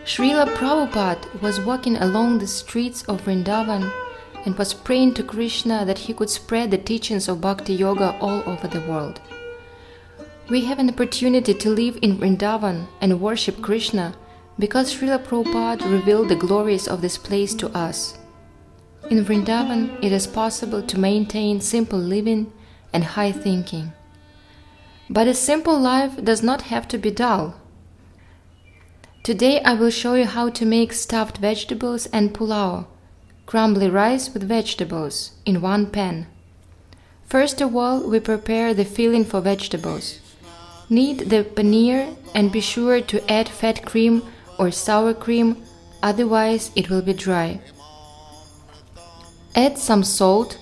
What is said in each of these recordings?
Srila Prabhupada was walking along the streets of Vrindavan and was praying to Krishna that he could spread the teachings of Bhakti Yoga all over the world. We have an opportunity to live in Vrindavan and worship Krishna because Srila Prabhupada revealed the glories of this place to us. In Vrindavan, it is possible to maintain simple living and high thinking. But a simple life does not have to be dull. Today I will show you how to make stuffed vegetables and PULAO, crumbly rice with vegetables, in one pan. First of all, we prepare the filling for vegetables. Knead the paneer and be sure to add fat cream or sour cream, otherwise it will be dry. Add some salt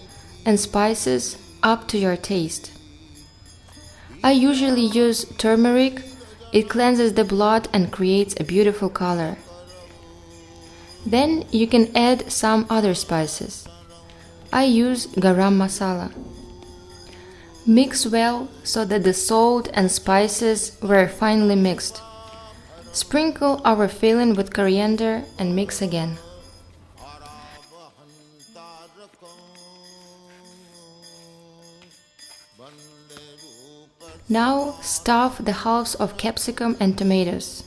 and spices up to your taste. I usually use turmeric. It cleanses the blood and creates a beautiful color. Then you can add some other spices. I use garam masala. Mix well so that the salt and spices were finely mixed. Sprinkle our filling with coriander and mix again. Now stuff the halves of capsicum and tomatoes.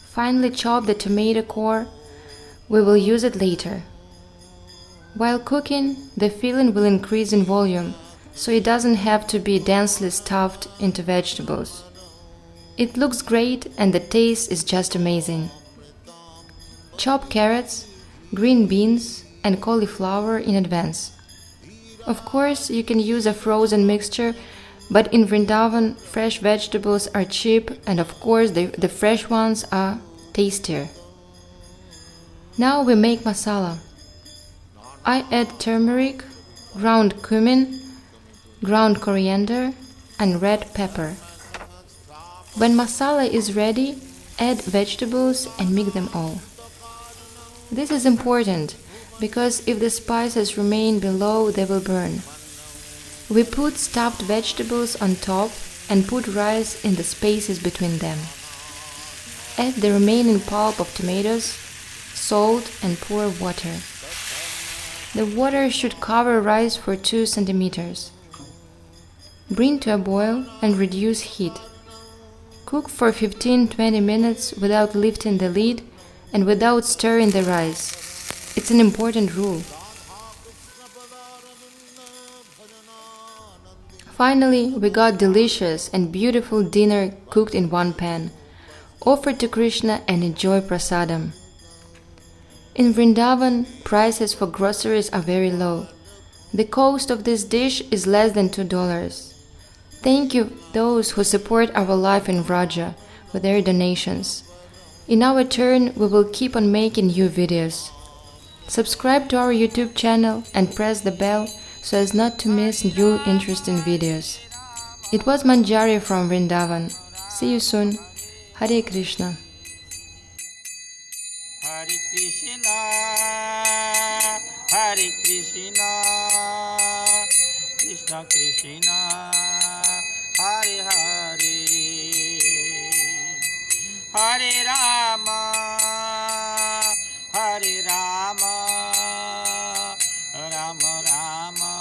Finely chop the tomato core. We will use it later. While cooking, the filling will increase in volume, so it doesn't have to be densely stuffed into vegetables. It looks great and the taste is just amazing. Chop carrots, green beans and cauliflower in advance. Of course, you can use a frozen mixture, but in Vrindavan, fresh vegetables are cheap and of course the fresh ones are tastier. Now we make masala. I add turmeric, ground cumin, ground coriander and red pepper. When masala is ready, add vegetables and mix them all. This is important because if the spices remain below, they will burn. We put stuffed vegetables on top and put rice in the spaces between them. Add the remaining pulp of tomatoes, salt and pour water. The water should cover rice for 2 centimeters. Bring to a boil and reduce heat. Cook for 15-20 minutes without lifting the lid and without stirring the rice. It's an important rule. Finally, we got delicious and beautiful dinner cooked in one pan. Offer to Krishna and enjoy prasadam. In Vrindavan, prices for groceries are very low. The cost of this dish is less than $2. Thank you those who support our life in Vraja with their donations. In our turn, we will keep on making new videos. Subscribe to our YouTube channel and press the bell so as not to miss new interesting videos. It was Manjari from Vrindavan. See you soon. Hare Krishna. Hare Krishna, Hare Krishna, Krishna Krishna, Hare Hare, Hare Rāma, Hare Rāma, Rāma Rāma,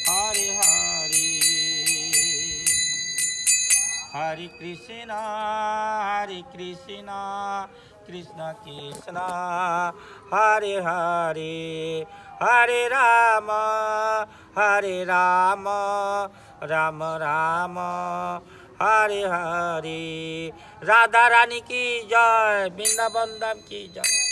Hare Hare, Hare Krishna, Hare Krishna, Krishna Krishna, Hare Hare, Hare Rāma, Hare Rāma, Rāma Rāma, Hare Hare. Radha Rani ki jai, Vrindavan Dham ki jai.